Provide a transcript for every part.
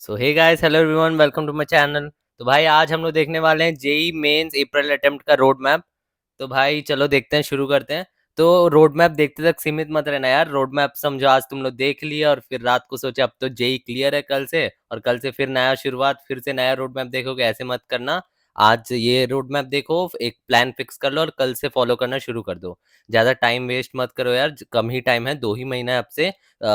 So hey guys, hello everyone, welcome to my channel. तो भाई आज हम लोग देखने वाले हैं जेई मेंस अप्रैल अटेम्प्ट का रोड मैप। तो भाई चलो देखते हैं, शुरू करते हैं। तो रोड मैप देखते तक सीमित मत रहना यार। रोड मैप समझो आज तुम लोग देख लिया और फिर रात को सोचे अब तो जेई क्लियर है कल से, और कल से फिर नया शुरुआत, फिर से नया रोड मैप देखोगे, ऐसे मत करना। आज ये रोड मैप देखो, एक प्लान फिक्स कर लो और कल से फॉलो करना शुरू कर दो। ज़्यादा टाइम वेस्ट मत करो यार, कम ही टाइम है, 2 ही महीना है अब से।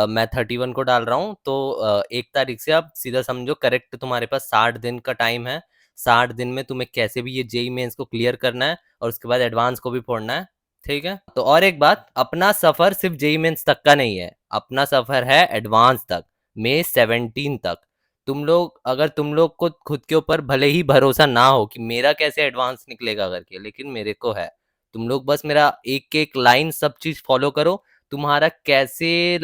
मैं 31 को डाल रहा हूँ, तो 1 तारीख से आप सीधा समझो करेक्ट तुम्हारे पास 60 दिन का टाइम है। 60 दिन में तुम्हें कैसे भी ये जेई मेंस को क्लियर करना है और उसके बाद एडवांस को भी फोड़ना है। ठीक है, तो और एक बात, अपना सफर सिर्फ जेई मेंस तक का नहीं है, अपना सफर है एडवांस तक, May 17 तक। तुम लोग को खुद के ऊपर भले ही भरोसा ना हो कि मेरा कैसे एडवांस निकलेगा करके, लेकिन मेरे को है। तुम लोग बस मेरा एक एक लाइन सब चीज फॉलो करो। तुम्हारा कैसे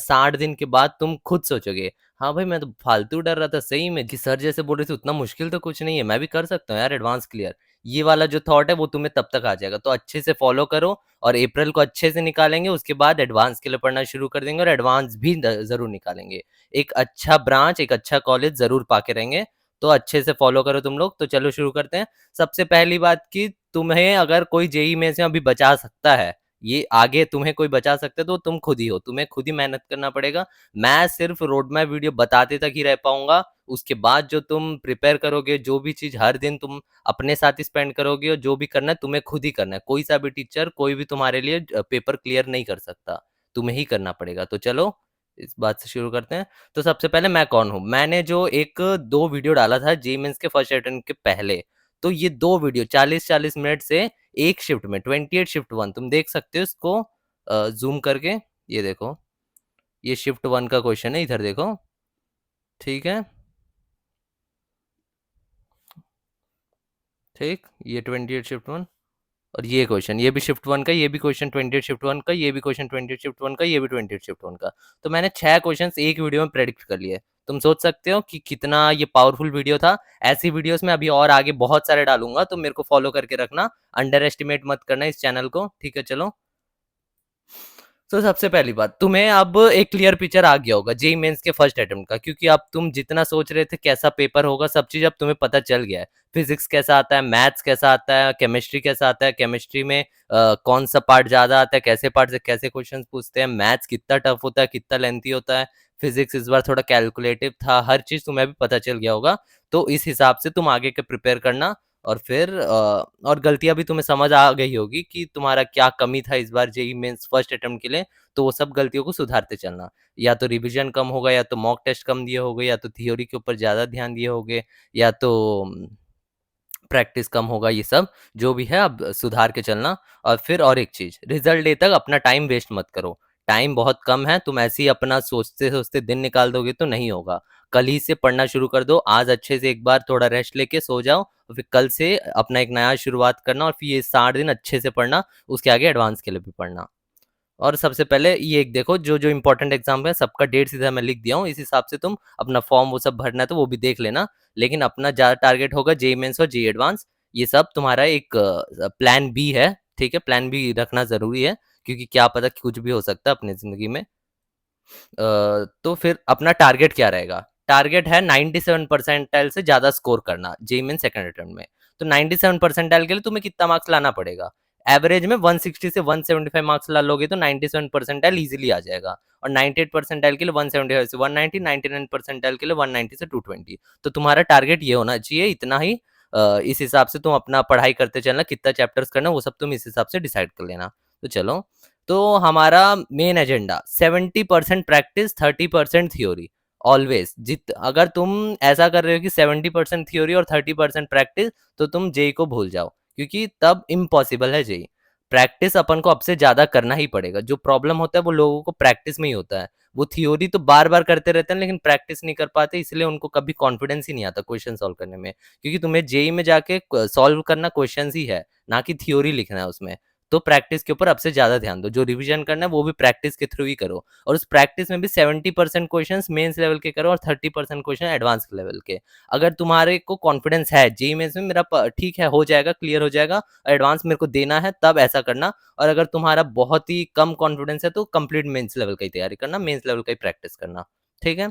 60 दिन के बाद तुम खुद सोचोगे, हाँ भाई मैं तो फालतू डर रहा था सही में, कि सर जैसे बोल रहे थे उतना मुश्किल तो कुछ नहीं है, मैं भी कर सकता हूँ यार एडवांस क्लियर। ये वाला जो थॉट है वो तुम्हें तब तक आ जाएगा। तो अच्छे से फॉलो करो और अप्रैल को अच्छे से निकालेंगे, उसके बाद एडवांस के लिए पढ़ना शुरू कर देंगे और एडवांस भी जरूर निकालेंगे। एक अच्छा ब्रांच, एक अच्छा कॉलेज जरूर पाके रहेंगे। तो अच्छे से फॉलो करो तुम लोग। तो चलो शुरू करते हैं। सबसे पहली बात की, तुम्हें अगर कोई जेई में से अभी बचा सकता है, ये आगे तुम्हें कोई बचा सकता है, तो तुम खुद ही हो, तुम्हें खुद ही मेहनत करना पड़ेगा। मैं सिर्फ रोड मैप वीडियो बताते तक ही रह पाऊंगा। उसके बाद जो तुम प्रिपेयर करोगे, जो भी चीज हर दिन तुम अपने साथ ही स्पेंड करोगे, और जो भी करना है तुम्हें खुद ही करना है। कोई सा भी टीचर, कोई भी तुम्हारे लिए पेपर क्लियर नहीं कर सकता, तुम्हें ही करना पड़ेगा। तो चलो इस बात से शुरू करते हैं। तो सबसे पहले मैं कौन हूँ, मैंने जो एक दो वीडियो डाला था जेई मेंस के फर्स्ट अटेम्प्ट के पहले, तो ये दो वीडियो 40-40 मिनट से एक शिफ्ट में 28 शिफ्ट 1 तुम देख सकते हो इसको जूम करके। ये देखो, ये शिफ्ट 1 का क्वेश्चन है, इधर देखो। ठीक है, ठीक, ये 28 शिफ्ट 1, और ये क्वेश्चन, ये भी शिफ्ट 1 का, ये भी क्वेश्चन 28 शिफ्ट 1 का, ये भी क्वेश्चन 28 शिफ्ट 1 का, ये भी 28 शिफ्ट 1 का। तो मैंने 6 क्वेश्चन एक वीडियो में प्रेडिक्ट कर लिए। तुम सोच सकते हो कि कितना ये पावरफुल वीडियो था। ऐसी वीडियोस में अभी और आगे बहुत सारे डालूंगा, तो मेरे को फॉलो करके रखना, अंडर एस्टिमेट मत करना इस चैनल को। ठीक है, चलो। तो सबसे पहली बात, तुम्हें अब एक क्लियर पिक्चर आ गया होगा जेई मेंस के फर्स्ट अटेम्प्ट का, क्योंकि अब तुम जितना सोच रहे थे कैसा पेपर होगा, सब चीज अब तुम्हें पता चल गया है। फिजिक्स कैसा आता है, मैथ्स कैसा आता है, केमिस्ट्री कैसा आता है, केमिस्ट्री में कौन सा पार्ट ज्यादा आता है, कैसे पार्ट से कैसे क्वेश्चंस पूछते हैं, मैथ्स कितना टफ होता है, कितना लेंथी होता है, फिजिक्स इस बार थोड़ा कैलकुलेटिव था, हर चीज तुम्हें भी पता चल गया होगा। तो इस हिसाब से तुम आगे के प्रिपेयर करना। और फिर और गलतियां भी तुम्हें समझ आ गई होगी कि तुम्हारा क्या कमी था इस बार जेई मेंस फर्स्ट अटेम्प्ट के लिए। तो वो सब गलतियों को सुधारते चलना। या तो रिवीजन कम होगा, या तो मॉक टेस्ट कम दिए होगे, या तो थ्योरी के ऊपर ज़्यादा ध्यान दिए होगे, या तो प्रैक्टिस कम होगा। ये सब जो भी है अब सुधार के चलना। और फिर और एक चीज़, रिजल्ट डे तक अपना टाइम वेस्ट मत करो। टाइम बहुत कम है, तुम ऐसे ही अपना सोचते सोचते दिन निकाल दोगे तो नहीं होगा। कल ही से पढ़ना शुरू कर दो। आज अच्छे से एक बार थोड़ा रेस्ट लेके सो जाओ, और फिर कल से अपना एक नया शुरुआत करना, और फिर ये 60 दिन अच्छे से पढ़ना। उसके आगे एडवांस के लिए भी पढ़ना। और सबसे पहले ये एक देखो, जो जो इंपॉर्टेंट एग्जाम है सबका डेट सीधा मैं लिख दिया हूँ, इस हिसाब से तुम अपना फॉर्म वो सब भरना है तो वो भी देख लेना। लेकिन अपना ज़्यादा टारगेट होगा जेई मेंस और जेई एडवांस। ये सब तुम्हारा एक प्लान बी है। ठीक है, प्लान बी रखना ज़रूरी है, क्योंकि क्या पता कि कुछ भी हो सकता है अपनी ज़िंदगी में। तो फिर अपना टारगेट क्या रहेगा? टारगेट है 97 परसेंटाइल से ज़्यादा स्कोर करना जेई मेन सेकंड अटेम्प्ट में। तो 97 परसेंटाइल के लिए तुम्हें कितना मार्क्स लाना पड़ेगा? एवरेज में 160 से 175 मार्क्स ला लोगे तो 97 परसेंटाइल इजीली आ जाएगा। और 98 परसेंटाइल के लिए 175 से 190, 99 परसेंटाइल के लिए 190 से 220। तो तुम्हारा टारगेट ये होना चाहिए, इतना ही। इस हिसाब से तुम अपना पढ़ाई करते चलना, कितना चैप्टर्स करना वो सब तुम इस हिसाब से डिसाइड कर लेना। तो चलो, तो हमारा main agenda 70% practice, 30% theory. Always जित अगर तुम ऐसा कर रहे हो कि 70% थ्योरी और 30% प्रैक्टिस, तो तुम जेई को भूल जाओ, क्योंकि तब इम्पॉसिबल है जेई। प्रैक्टिस अपन को अब से ज्यादा करना ही पड़ेगा। जो प्रॉब्लम होता है वो लोगों को प्रैक्टिस में ही होता है। वो थ्योरी तो बार बार करते रहते हैं लेकिन प्रैक्टिस नहीं कर पाते, इसलिए उनको कभी कॉन्फिडेंस ही नहीं आता क्वेश्चन सॉल्व करने में। क्योंकि तुम्हें जेई में जाके सॉल्व करना क्वेश्चन ही है, ना कि थ्योरी लिखना है उसमें। तो प्रैक्टिस के ऊपर अब से ज्यादा ध्यान दो। जो रिवीजन करना है वो भी प्रैक्टिस के थ्रू ही करो, और उस प्रैक्टिस में भी 70% क्वेश्चन मेंस लेवल के करो और 30% क्वेश्चन एडवांस लेवल के। अगर तुम्हारे को कॉन्फिडेंस है जेई मेंस में मेरा ठीक है, हो जाएगा, क्लियर हो जाएगा, एडवांस मेरे को देना है, तब ऐसा करना। और अगर तुम्हारा बहुत ही कम कॉन्फिडेंस है तो कंप्लीट मेंस लेवल की तैयारी करना, मेंस लेवल की प्रैक्टिस करना। ठीक है,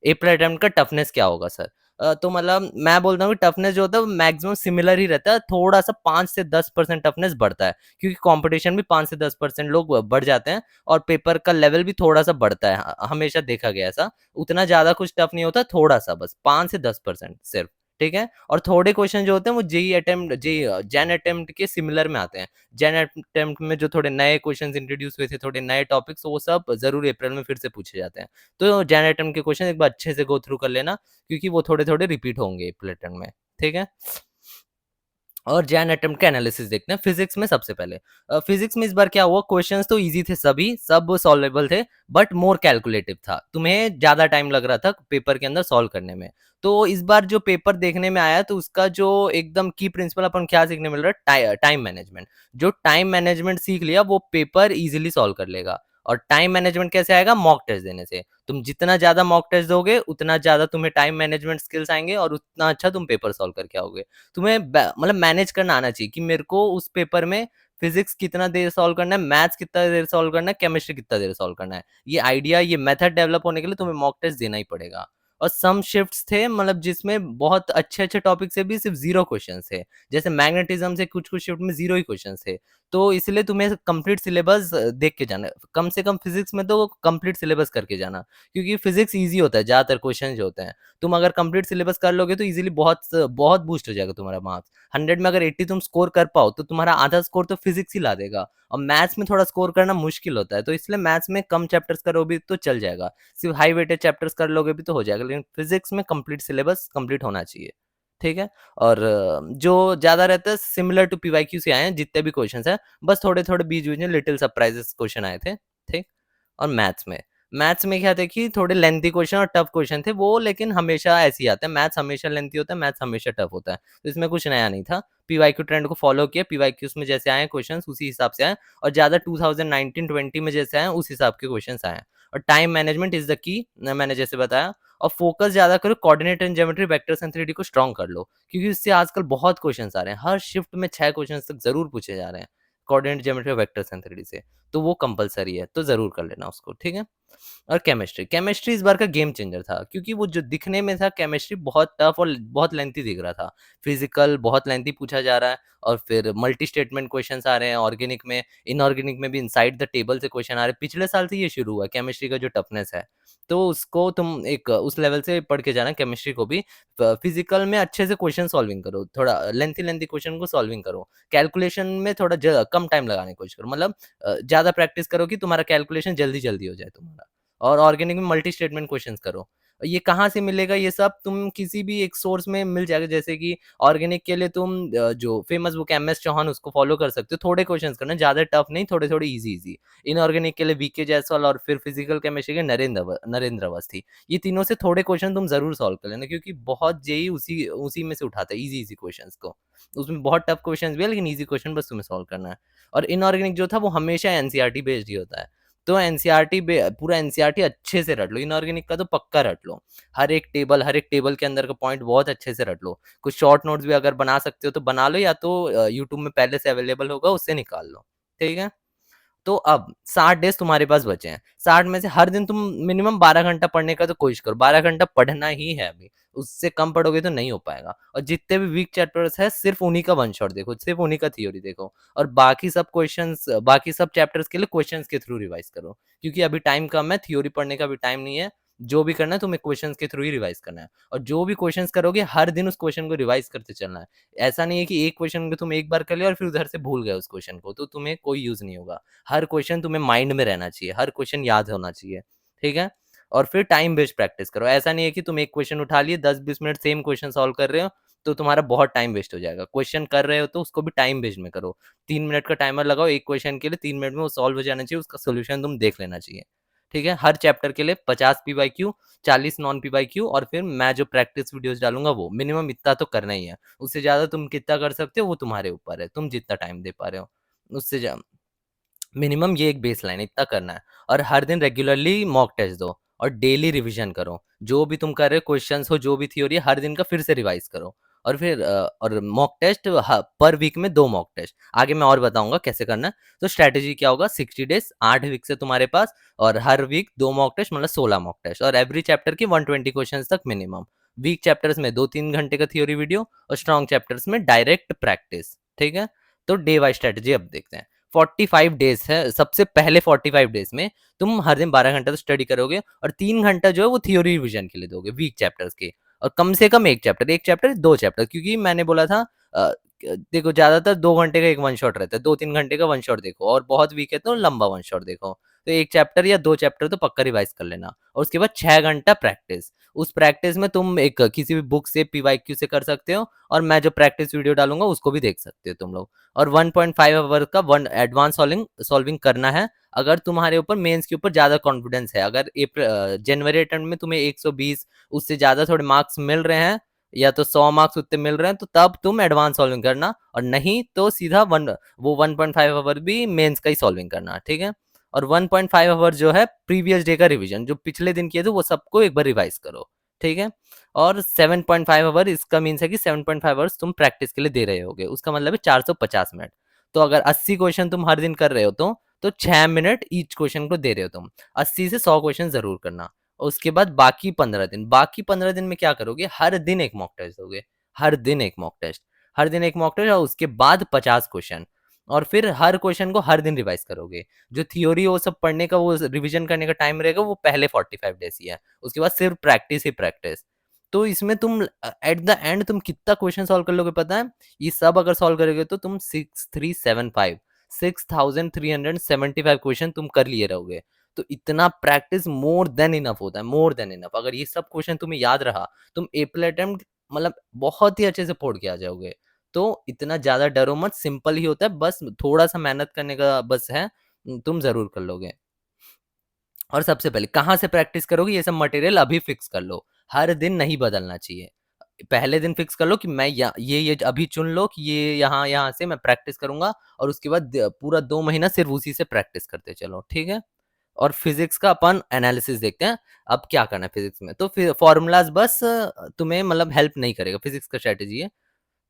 अप्रैल अटेम्प्ट का टफनेस क्या होगा सर? तो मतलब मैं बोलता हूँ कि टफनेस जो होता है वो मैक्सिमम सिमिलर ही रहता है, थोड़ा-सा 5 से 10% टफनेस बढ़ता है, क्योंकि कॉम्पिटिशन भी 5 से 10% लोग बढ़ जाते हैं और पेपर का लेवल भी थोड़ा-सा बढ़ता है। हमेशा देखा गया है ऐसा, उतना ज़्यादा कुछ टफ नहीं होता, थोड़ा-सा बस 5 से 10% सिर्फ, ठीक है? और थोड़े क्वेश्चन जो होते हैं वो जेईई अटेम्प्ट जेईई अटेम्प्ट के सिमिलर में आते हैं। जेन अटेम्प्ट में जो थोड़े नए क्वेश्चंस इंट्रोड्यूस हुए थे, थोड़े नए टॉपिक्स, वो सब ज़रूर अप्रैल में फिर से पूछे जाते हैं। तो जेन अटेम्प्ट के क्वेश्चन एक बार अच्छे से गो थ्रू कर लेना, क्योंकि वो थोड़े-थोड़े रिपीट होंगे अप्रैल अटेम्प्ट में, ठीक है? और जैन अटेम्प्ट का एनालिसिस देखते हैं फिजिक्स में सबसे पहले। फिजिक्स में इस बार क्या हुआ, क्वेश्चंस तो इजी थे सभी, सब सॉल्वेबल थे, बट मोर कैलकुलेटिव था, तुम्हें ज्यादा टाइम लग रहा था पेपर के अंदर सॉल्व करने में। तो इस बार जो पेपर देखने में आया, तो उसका जो एकदम की प्रिंसिपल अपन क्या सीखने मिल रहा है, टाइम मैनेजमेंट। जो टाइम मैनेजमेंट सीख लिया वो पेपर इजिली सॉल्व कर लेगा। और टाइम मैनेजमेंट कैसे आएगा, मॉक टेस्ट देने से। तुम जितना ज्यादा मॉक टेस्ट दोगे उतना ज्यादा तुम्हें टाइम मैनेजमेंट स्किल्स आएंगे और उतना अच्छा तुम पेपर सॉल्व करके आओगे। तुम्हें मतलब मैनेज करना आना चाहिए कि मेरे को उस पेपर में फिजिक्स कितना देर सॉल्व करना है, मैथ्स कितना देर सॉल्व करना है, केमिस्ट्री कितना देर सॉल्व करना है। ये आइडिया, ये मेथड डेवलप होने के लिए तुम्हें मॉक टेस्ट देना ही पड़ेगा। और सम शिफ्ट्स थे, मतलब जिसमें बहुत अच्छे अच्छे टॉपिक से भी सिर्फ जीरो क्वेश्चन थे। जैसे मैग्नेटिज्म से कुछ कुछ शिफ्ट में जीरो ही क्वेश्चन थे। तो इसलिए तुम्हें कंप्लीट सिलेबस देख के जाना, कम से कम फिजिक्स में तो कंप्लीट सिलेबस करके जाना, क्योंकि फिजिक्स ईजी होता है, ज्यादातर क्वेश्चन जो होते हैं। तुम अगर कंप्लीट सिलेबस कर लोगे तो इजीली बहुत बहुत बूस्ट हो जाएगा तुम्हारा मार्क्स। 100 में अगर 80 तुम स्कोर कर पाओ तो तुम्हारा आधा स्कोर तो फिजिक्स ही ला देगा। और मैथ्स में थोड़ा स्कोर करना मुश्किल होता है, तो इसलिए मैथ्स में कम चैप्टर्स करो भी तो चल जाएगा, सिर्फ हाई वेटेड चैप्टर्स कर लोगे भी तो हो जाएगा, लेकिन फिजिक्स में कंप्लीट सिलेबस कंप्लीट होना चाहिए, ठीक है? और जो ज़्यादा रहता है सिमिलर टू पीवाईक्यू से आए हैं जितने भी क्वेश्चंस हैं, बस थोड़े-थोड़े बीच-बीच में लिटिल सरप्राइजेस क्वेश्चन आए थे, ठीक? और मैथ्स में क्या था कि थोड़े लेंथी क्वेश्चन और टफ क्वेश्चन थे वो, लेकिन हमेशा ऐसे ही आते हैं, मैथ्स हमेशा लेंथी होता है, मैथ्स हमेशा टफ होता है, तो इसमें कुछ नया नहीं था। पीवाईक्यू ट्रेंड को फॉलो किया, पीवाईक्यूज में जैसे आए क्वेश्चंस उसी हिसाब से आए, और ज़्यादा 2019-20 में जैसे आए उस हिसाब के क्वेश्चंस आए। और time management is the key, मैंने जैसे बताया। और फोकस ज़्यादा करो, coordinate and geometry, vectors and 3D को स्ट्रॉन्ग कर लो, क्योंकि इससे आजकल बहुत क्वेश्चंस आ रहे हैं, हर शिफ्ट में 6 क्वेश्चंस तक ज़रूर पूछे जा रहे हैं, coordinate geometry, vectors and 3D से। तो वो कंपलसरी है, तो ज़रूर कर लेना उसको, ठीक है? और केमिस्ट्री इस बार का गेम चेंजर था, क्योंकि वो जो दिखने में था केमिस्ट्री बहुत टफ और बहुत लेंथी दिख रहा था। फिजिकल बहुत लेंथी पूछा जा रहा है, और फिर मल्टी स्टेटमेंट क्वेश्चंस आ रहे हैं ऑर्गेनिक में, इनऑर्गेनिक में भी इनसाइड द टेबल से क्वेश्चन आ रहे हैं। पिछले साल से ये शुरू हुआ केमिस्ट्री का जो टफनेस है, तो उसको तुम एक उस लेवल से पढ़ के जाना केमिस्ट्री को भी। फिजिकल में अच्छे से क्वेश्चन सॉल्विंग करो, थोड़ा लेंथी लेंथी क्वेश्चन को सॉल्विंग करो। कैलकुलेशन में थोड़ा कम टाइम लगाने की कोशिश करो, मतलब ज़्यादा प्रैक्टिस करो कि तुम्हारा कैलकुलेशन जल्दी जल्दी हो जाए तुम्हारा। और ऑर्गेनिक में मल्टी स्टेटमेंट क्वेश्चंस करो। ये कहाँ से मिलेगा, ये सब तुम किसी भी एक सोर्स में मिल जाएगा, जैसे कि ऑर्गेनिक के लिए तुम जो फेमस बुक है एमएस चौहान, उसको फॉलो कर सकते हो। थोड़े क्वेश्चंस करना, ज़्यादा टफ नहीं, थोड़े-थोड़े ईज़ी-ईज़ी। इनऑर्गेनिक के लिए वीके जायसवाल, और फिर फिजिकल केमिस्ट्री के नरेंद्र अवस्थी। ये तीनों से थोड़े क्वेश्चन तुम ज़रूर सॉल्व कर लेना, क्योंकि बहुत जेईई उसी उसी में से उठाता है ईज़ी-ईज़ी क्वेश्चंस को। उसमें बहुत टफ क्वेश्चंस भी है, लेकिन ईज़ी क्वेश्चन बस तुम्हें सॉल्व करना है। और इनऑर्गेनिक जो था वो हमेशा एनसीईआरटी बेस्ड ही होता है। तो एनसीईआरटी पूरा एनसीईआरटी अच्छे से रट लो, इनऑर्गेनिक का तो पक्का रट लो। हर एक टेबल के अंदर का पॉइंट बहुत अच्छे से रट लो। कुछ शॉर्ट नोट्स भी अगर बना सकते हो तो बना लो, या तो यूट्यूब में पहले से अवेलेबल होगा, उससे निकाल लो, ठीक है? तो अब 60 डेज़ तुम्हारे पास बचे हैं। 60 में से हर दिन तुम मिनिमम 12 घंटा पढ़ने का तो कोशिश करो। 12 घंटा पढ़ना ही है अभी। उससे कम पढ़ोगे तो नहीं हो पाएगा। और जितने भी वीक चैप्टर्स हैं सिर्फ़ उन्हीं का वन शॉट देखो, सिर्फ़ उन्हीं का थ्योरी देखो। और बाकी सब चैप्टर्स के लिए क्वेश्चंस के थ्रू रिवाइज़ करो। क्योंकि अभी टाइम कम है, थ्योरी पढ़ने का भी टाइम नहीं है। जो भी करना है तुम्हें क्वेश्चंस के थ्रू ही रिवाइज़ करना है। और जो भी क्वेश्चंस करोगे हर दिन उस क्वेश्चन को रिवाइज़ करते चलना है। ऐसा नहीं है कि एक क्वेश्चन को तुम एक बार कर लिया और फिर उधर से भूल गए उस क्वेश्चन को, तो तुम्हें कोई यूज़ नहीं होगा। हर क्वेश्चन तुम्हें माइंड में रहना चाहिए, हर क्वेश्चन याद होना चाहिए, ठीक है? और फिर टाइम बेस्ड प्रैक्टिस करो। ऐसा नहीं है कि तुम एक क्वेश्चन उठा लिए 10-20 मिनट सेम क्वेश्चन सॉल्व कर रहे हो, तो तुम्हारा बहुत टाइम वेस्ट हो जाएगा। क्वेश्चन कर रहे हो तो उसको भी टाइम बेस्ड में करो। 3 मिनट का टाइमर लगाओ एक क्वेश्चन के लिए, 3 मिनट में वो सॉल्व हो जाना चाहिए, उसका सॉल्यूशन तुम देख लेना चाहिए, ठीक है? हर चैप्टर के लिए 50 पीवाईक्यू, 40 नॉन पीवाईक्यू, और फिर मैं जो प्रैक्टिस वीडियोज़ डालूँगा वो। मिनिमम इतना तो करना ही है। उससे ज़्यादा तुम कितना कर सकते हो वो तुम्हारे ऊपर है, तुम जितना टाइम दे पा रहे हो। उससे ज़्या मिनिमम ये एक बेसलाइन है, इतना करना है। और हर दिन रेगुलरली मॉक टेस्ट दो, और डेली रिवीजन करो। जो भी तुम कर रहे हो क्वेश्चंस हो, जो भी थ्योरी है, हर दिन का फिर से रिवाइज करो। और फिर और मॉक टेस्ट पर वीक में 2 मॉक टेस्ट। आगे मैं और बताऊँगा कैसे करना है। तो स्ट्रैटेजी क्या होगा, 60 डेज़ 8 वीक से तुम्हारे पास, और हर वीक 2 मॉक टेस्ट मतलब 16 मॉक टेस्ट, और एवरी चैप्टर की 120 क्वेश्चंस तक मिनिमम। वीक चैप्टर्स में 2-3 घंटे का थ्योरी वीडियो, और स्ट्रॉन्ग चैप्टर्स में डायरेक्ट प्रैक्टिस, ठीक है? तो डे वाइज स्ट्रैटेजी अब देखते हैं। 45 डेज़ है, सबसे पहले 45 डेज़ में तुम हर दिन 12 घंटा तो स्टडी करोगे, और 3 घंटा जो है वो थ्योरी रिविजन के लिए दोगे वीक चैप्टर्स के। और कम से कम 1 चैप्टर 2 चैप्टर, क्योंकि मैंने बोला था देखो ज़्यादातर 2 घंटे का एक वन शॉट रहता है, 2-3 घंटे का वन शॉट देखो, और बहुत वीक है तो लंबा वन शॉट देखो। तो 1 चैप्टर या 2 चैप्टर तो पक्का रिवाइज़ कर लेना, और उसके बाद 6 घंटा प्रैक्टिस। उस प्रैक्टिस में तुम एक किसी भी बुक से पीवाईक्यू से कर सकते हो, और मैं जो प्रैक्टिस वीडियो डालूँगा उसको भी देख सकते हो तुम लोग। और 1.5 आवर का वन एडवांस सॉल्विंग सॉल्विंग करना है, अगर तुम्हारे ऊपर मेंस के ऊपर ज़्यादा कॉन्फिडेंस है। अगर जनवरी अटेम्प्ट में तुम्हें 120 उससे ज़्यादा थोड़े मार्क्स मिल रहे हैं, या तो 100 मार्क्स उतने मिल रहे हैं, तो तब तुम एडवांस सॉल्विंग करना, और नहीं तो सीधा 1.5 आवर भी मेंस का ही सॉल्विंग करना, ठीक है? और 1.5 आवर जो है प्रीवियस डे का रिवीजन, जो पिछले दिन किए थे वो सबको एक बार रिवाइज करो, ठीक है? और 7.5 आवर, इसका मीन्स है कि 7.5 आवर्स तुम प्रैक्टिस के लिए दे रहे होगे, उसका मतलब है 450 मिनट। तो अगर 80 क्वेश्चन तुम हर दिन कर रहे हो तो 6 मिनट ईच क्वेश्चन को दे रहे हो तुम। 80 से 100 क्वेश्चन ज़रूर करना। और उसके बाद बाकी 15 दिन में क्या करोगे, हर दिन एक मॉक टेस्ट दोगे, हर दिन एक मॉक टेस्ट, हर दिन एक मॉक टेस्ट, और उसके बाद 50 क्वेश्चन, और फिर हर क्वेश्चन को हर दिन रिवाइज करोगे। जो थ्योरी वो सब पढ़ने का, वो रिवीजन करने का टाइम रहेगा, वो पहले 45 डेज़ ही है। उसके बाद सिर्फ प्रैक्टिस ही प्रैक्टिस। तो इसमें तुम एट द एंड तुम कितना क्वेश्चन सॉल्व कर लोगे पता है? ये सब अगर सॉल्व करोगे तो तुम 6375 6375 क्वेश्चन तुम कर लिए रहोगे। तो इतना प्रैक्टिस मोर देन इनफ होता है, मोर देन इनफ। अगर ये सब क्वेश्चन तुम्हें याद रहा, तुम एपल अटेम्प्ट मतलब बहुत ही अच्छे से फोड़ के आ जाओगे। तो इतना ज़्यादा डरो मत, सिंपल ही होता है, बस थोड़ा-सा मेहनत करने का बस है, तुम ज़रूर कर लोगे। और सबसे पहले कहाँ से प्रैक्टिस करोगे, ये सब मटेरियल अभी फिक्स कर लो, हर दिन नहीं बदलना चाहिए। पहले दिन फिक्स कर लो कि मैं ये अभी चुन लो कि ये यहाँ से मैं प्रैक्टिस करूँगा, और उसके बाद पूरा 2 महीना सिर्फ उसी से प्रैक्टिस करते चलो, ठीक है? और फिजिक्स का अपन एनालिसिस देखते हैं। अब क्या करना है फिजिक्स में, तो फिर फॉर्मूलाज बस तुम्हें मतलब हेल्प नहीं करेगा, फिजिक्स का स्ट्रैटेजी है।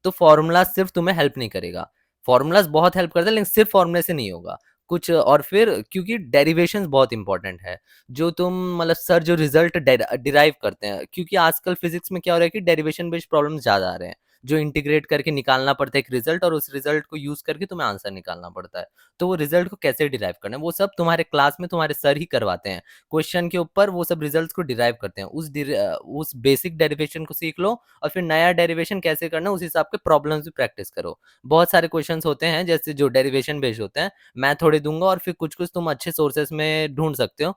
तो फॉर्मूला सिर्फ तुम्हें हेल्प नहीं करेगा। फॉर्मूलाज बहुत हेल्प करता है, लेकिन सिर्फ फॉर्मूले से नहीं होगा। कुछ और फिर क्योंकि डेरिवेशंस बहुत इंपॉर्टेंट है। जो तुम मतलब सर जो रिजल्ट डिराइव करते हैं, क्योंकि आजकल फिजिक्स में क्या हो रहा है कि डेरिवेशन बेस्ड प्रॉब्लम ज़्यादा आ रहे हैं। जो इंटीग्रेट करके निकालना पड़ता है एक रिजल्ट, और उस रिजल्ट को यूज़ करके तुम्हें आंसर निकालना पड़ता है। तो वो रिजल्ट को कैसे डिराइव करना है, वो सब तुम्हारे क्लास में तुम्हारे सर ही करवाते हैं। क्वेश्चन के ऊपर वो सब रिजल्ट्स को डिराइव करते हैं। उस बेसिक डेरिवेशन को सीख लो, और फिर नया डेरिवेशन कैसे करना है उस हिसाब के प्रॉब्लम्स भी प्रैक्टिस करो। बहुत सारे क्वेश्चंस होते हैं जैसे जो डेरिवेशन बेस्ड होते हैं, मैं थोड़े दूँगा, और फिर कुछ-कुछ तुम अच्छे सोर्सेज़ में ढूँढ सकते हो।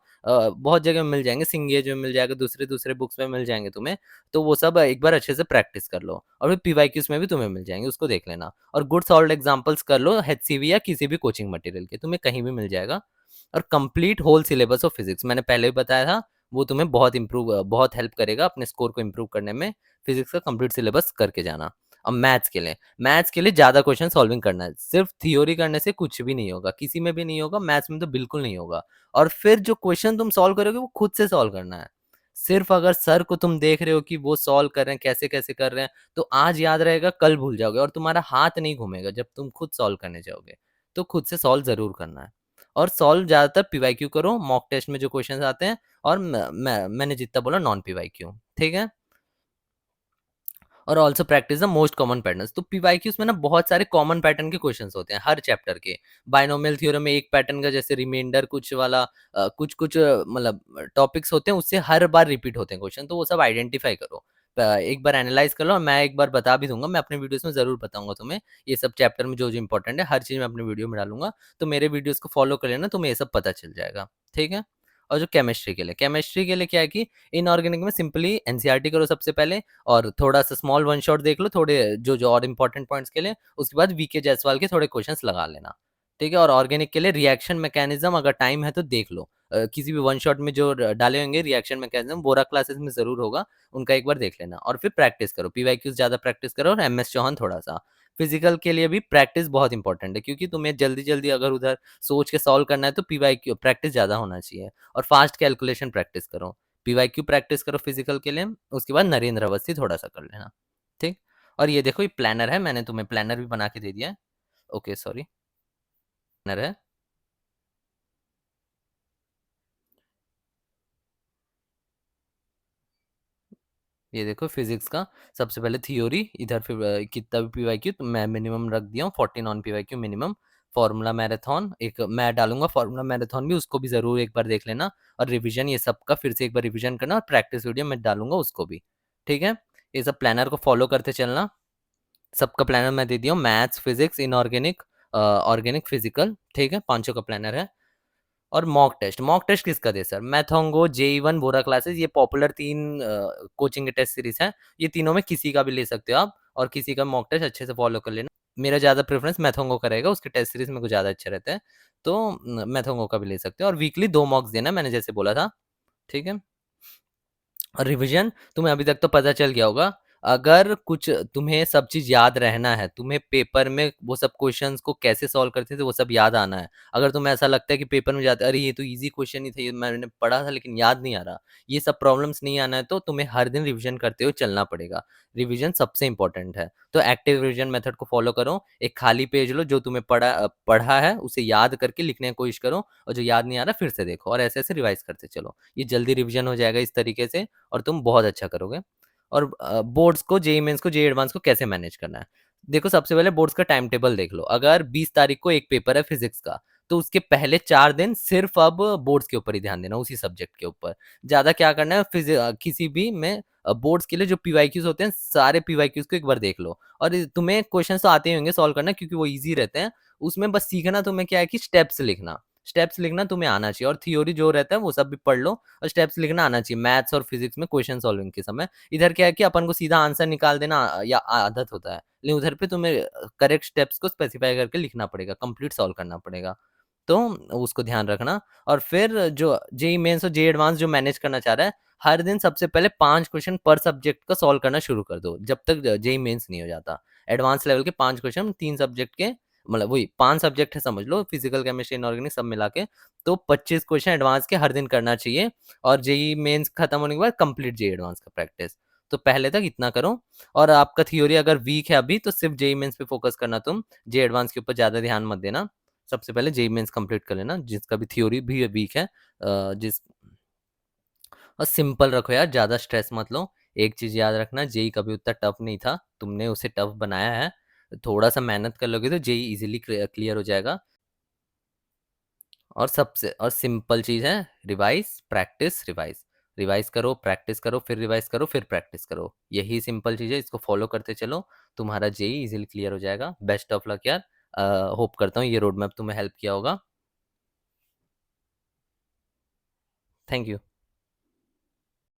बहुत जगह मिल जाएँगे, सिंगेज में मिल जाएगा, दूसरे-दूसरे बुक्स में मिल जाएँगे तुम्हें। तो वो सब एक बार अच्छे से प्रैक्टिस कर लो, और फिर पीवाईक्यूज़ में भी तुम्हें मिल जाएँगे, उसको देख लेना। और गुड सॉल्व्ड एग्जांपल्स कर लो एचसीवी या किसी भी कोचिंग मटेरियल के, तुम्हें कहीं भी मिल जाएगा। और complete whole syllabus of physics मैंने पहले भी बताया था, वो तुम्हें बहुत हेल्प करेगा अपने स्कोर को इम्प्रूव करने में। फिजिक्स का कंप्लीट सिलेबस करके जाना। अब मैथ्स के लिए ज़्यादा क्वेश्चन सॉल्विंग करना है। सिर्फ थ्योरी करने से कुछ भी नहीं होगा, किसी में भी नहीं होगा, मैथ्स में तो बिल्कुल नहीं होगा। और फिर जो क्वेश्चन तुम सॉल्व करोगे वो खुद से सॉल्व करना है। सिर्फ अगर सर को तुम देख रहे हो कि वो सॉल्व कर रहे हैं, कैसे-कैसे कर रहे हैं, तो आज याद रहेगा, कल भूल जाओगे, और तुम्हारा हाथ नहीं घूमेगा जब तुम खुद सॉल्व करने जाओगे। तो खुद से सॉल्व ज़रूर करना है। और सॉल्व ज़्यादातर पीवाईक्यू करो, मॉक टेस्ट में जो क्वेश्चंस आते हैं, और मैंने जितना बोला नॉन पीवाईक्यू, ठीक है? और also practice the most common patterns. तो पीवाईक्यूज में ना बहुत सारे कॉमन पैटर्न के क्वेश्चंस होते हैं हर चैप्टर के। बाइनोमियल थ्योरम में एक पैटर्न का, जैसे रिमाइंडर कुछ वाला, कुछ मतलब टॉपिक्स होते हैं, उससे हर बार रिपीट होते हैं क्वेश्चन, तो वो सब आइडेंटिफाई करो। एक बार एनालाइज कर लो, और मैं एक बार बता भी दूंगा, मैं अपने वीडियोस में जरूर बताऊंगा तुम्हें ये सब चैप्टर में जो जो इंपॉर्टेंट है, हर चीज मैं अपने वीडियो में डालूंगा। तो मेरे वीडियोस को फॉलो कर लेना, तुम्हें ये सब पता चल जाएगा, ठीक है? और जो केमिस्ट्री के लिए क्या है कि इनऑर्गेनिक में सिंपली एनसीईआरटी करो सबसे पहले, और थोड़ा-सा स्मॉल वन शॉट देख लो, थोड़े जो और इम्पोर्टेंट पॉइंट्स के लिए, उसके बाद वीके जायसवाल के थोड़े क्वेश्चंस लगा लेना, ठीक है? और ऑर्गेनिक के लिए रिएक्शन मैकेनिज्म अगर टाइम है तो देख लो। किसी भी वन शॉट में जो डाले होंगे रिएक्शन मैकेनिज्म, बोरा क्लासेस में ज़रूर होगा, उनका एक बार देख लेना, और फिर प्रैक्टिस करो, पीवाईक्यूज़ ज़्यादा प्रैक्टिस करो, और एमएस चौहान थोड़ा-सा। फिजिकल के लिए भी प्रैक्टिस बहुत इंपॉर्टेंट है, क्योंकि तुम्हें जल्दी-जल्दी अगर उधर सोच के सॉल्व करना है, तो पीवाईक्यू प्रैक्टिस ज़्यादा होना चाहिए, और फास्ट कैलकुलेशन प्रैक्टिस करो। पीवाईक्यू प्रैक्टिस करो फिजिकल के लिए, उसके बाद नरेंद्र अवस्थी थोड़ा-सा कर लेना, ठीक? और ये देखो ये प्लानर है, मैंने तुम्हें प्लानर भी बना के दे दिया है। ओके सॉरी, प्लानर है। ये देखो फिजिक्स का सबसे पहले थ्योरी, इधर फिर कितना भी पीवाईक्यू तो मैं मिनिमम रख दिया हूँ 14 on PYQ minimum. Formula marathon एक मैं डालूंगा, फॉर्मूला मैराथन भी उसको भी जरूर एक बार देख लेना। और रिवीजन ये सब का फिर से एक बार रिवीजन करना, और प्रैक्टिस वीडियो मैं डालूंगा उसको भी। ठीक है, ये सब प्लानर को फॉलो करते चलना। सबका प्लानर मैं दे दिया हूँ, maths physics inorganic organic physical, ठीक है, पांचों का प्लानर है। और मॉक टेस्ट, मॉक टेस्ट किसका दे सर? मैथोंगो, JE1, बोरा क्लासेस, ये पॉपुलर तीन कोचिंग के टेस्ट सीरीज हैं। ये तीनों में किसी का भी ले सकते हो आप, और किसी का मॉक टेस्ट अच्छे से फॉलो कर लेना। मेरा ज़्यादा प्रेफरेंस मैथोंगो का रहेगा, उसके टेस्ट सीरीज मेरे को ज़्यादा अच्छे रहते हैं। तो मैथोंगो का भी ले सकते हो, और वीकली 2 मॉक्स देना मैंने जैसे बोला था। ठीक है, और रिवीजन तुम्हें अभी तक तो पता चल गया होगा। अगर कुछ तुम्हें सब चीज याद रहना है, तुम्हें पेपर में वो सब क्वेश्चंस को कैसे सॉल्व करते थे वो सब याद आना है। अगर तुम्हें ऐसा लगता है कि पेपर में जाते अरे ये तो इजी क्वेश्चन ही था, ये मैंने पढ़ा था लेकिन याद नहीं आ रहा, ये सब प्रॉब्लम्स नहीं आना है, तो तुम्हें हर दिन रिवीजन करते हुए चलना पड़ेगा। रिवीजन सबसे इंपॉर्टेंट है, तो एक्टिव रिवीजन मेथड को फॉलो करो। एक खाली पेज लो, जो तुम्हें पढ़ा है उसे याद करके लिखने की कोशिश करो, और जो याद नहीं आ रहा फिर से देखो, और ऐसे ऐसे रिवाइज करते चलो। ये जल्दी रिवीजन हो जाएगा इस तरीके से, और तुम बहुत अच्छा करोगे। और बोर्ड्स को, जेई मेंस को, जेई एडवांस को कैसे मैनेज करना है? देखो सबसे पहले बोर्ड्स का टाइम टेबल देख लो। अगर 20 तारीख को एक पेपर है फिजिक्स का, तो उसके पहले 4 दिन सिर्फ अब बोर्ड्स के ऊपर ही ध्यान देना, उसी सब्जेक्ट के ऊपर। ज्यादा क्या करना है, किसी भी में बोर्ड्स के लिए जो पीवाईक्यूज होते हैं सारे पीवाईक्यूज को एक बार देख लो। और तुम्हें क्वेश्चन तो आते ही होंगे सॉल्व करना, क्योंकि वो इजी रहते हैं। उसमें बस सीखना तुम्हें क्या है कि स्टेप्स लिखना, स्टेप्स लिखना तुम्हें आना चाहिए, और थ्योरी जो रहता है वो सब भी पढ़ लो, और स्टेप्स लिखना आना चाहिए मैथ्स और फिजिक्स में क्वेश्चन सॉल्विंग के समय। इधर क्या है कि अपन को सीधा आंसर निकाल देना या आदत होता है, लेकिन उधर पे तुम्हें करेक्ट स्टेप्स को स्पेसिफाई करके लिखना पड़ेगा, कंप्लीट सॉल्व करना पड़ेगा। तो उसको ध्यान रखना। और फिर जो जेई मेंस और जेई एडवांस जो मैनेज करना चाह रहा है, हर दिन सबसे पहले 5 क्वेश्चन पर सब्जेक्ट का सॉल्व करना शुरू कर दो, जब तक जेई मेंस नहीं हो जाता। एडवांस लेवल के 5 क्वेश्चन 3 सब्जेक्ट के, मतलब वही 5 सब्जेक्ट है समझ लो, फिजिकल केमिस्ट्री इनऑर्गेनिक सब मिला के। तो 25 क्वेश्चन एडवांस के हर दिन करना चाहिए। और जेई मेंस खत्म होने के बाद कंप्लीट जेई एडवांस का प्रैक्टिस। तो पहले तक इतना करो। और आपका थ्योरी अगर वीक है अभी, तो सिर्फ जेई मेंस पे फोकस करना, तुम जेई एडवांस के ऊपर ज्यादा ध्यान मत देना। सबसे पहले जेई मेंस कंप्लीट कर लेना, जिसका भी थ्योरी भी वीक है। जिस और सिंपल रखो यार, ज्यादा स्ट्रेस मत लो। एक चीज याद रखना, जेई कभी उतना टफ नहीं था, तुमने उसे टफ बनाया है। थोड़ा सा मेहनत कर लोगे तो जेई इजीली क्लियर हो जाएगा। और सबसे और सिंपल चीज है, रिवाइज प्रैक्टिस रिवाइज। रिवाइज करो, प्रैक्टिस करो, फिर रिवाइज करो, फिर प्रैक्टिस करो। यही सिंपल चीज है, इसको फॉलो करते चलो। तुम्हारा जेई इजीली क्लियर हो जाएगा। बेस्ट ऑफ लक यार। होप करता हूँ ये रोड मैप तुम्हें हेल्प किया होगा। Thank you.